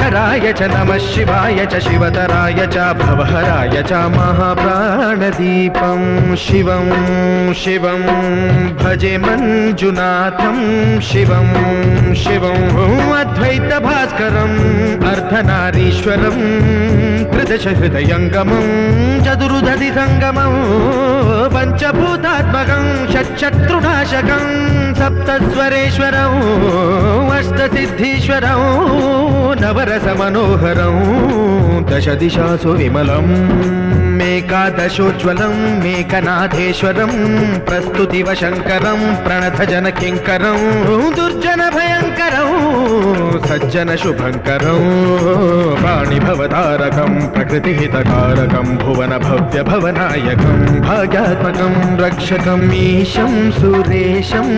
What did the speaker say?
शङ्कराय च नमः शिवाय च शिवतराय च भवहराय च महाप्राणदीपं शिवं शिवं भजे मञ्जुनाथं शिवं शिवं अद्वैतभास्करम् अर्धनारीश्वरं त्रिदशहृदयङ्गमं चतुर्दधिसङ्गमं पञ्चभूतात्मकं षट्शत्रुनाशकं सप्तस्वरेश्वरं अष्टसिद्धीश्वरं नवरसमनोहरं दशदिशासु विमलं मेकादशोज्ज्वलं मेकनाथेश्वरं प्रस्तुतिव शङ्करं प्रणतजनकिङ्करं दुर्जनभयङ्करं सज्जनशुभङ्करं वाणिभवतारकं प्रकृतिहितकारकं भुवनभव्यभवनायकं भाग्यात्मकं रक्षकम् ईशं सुरेशं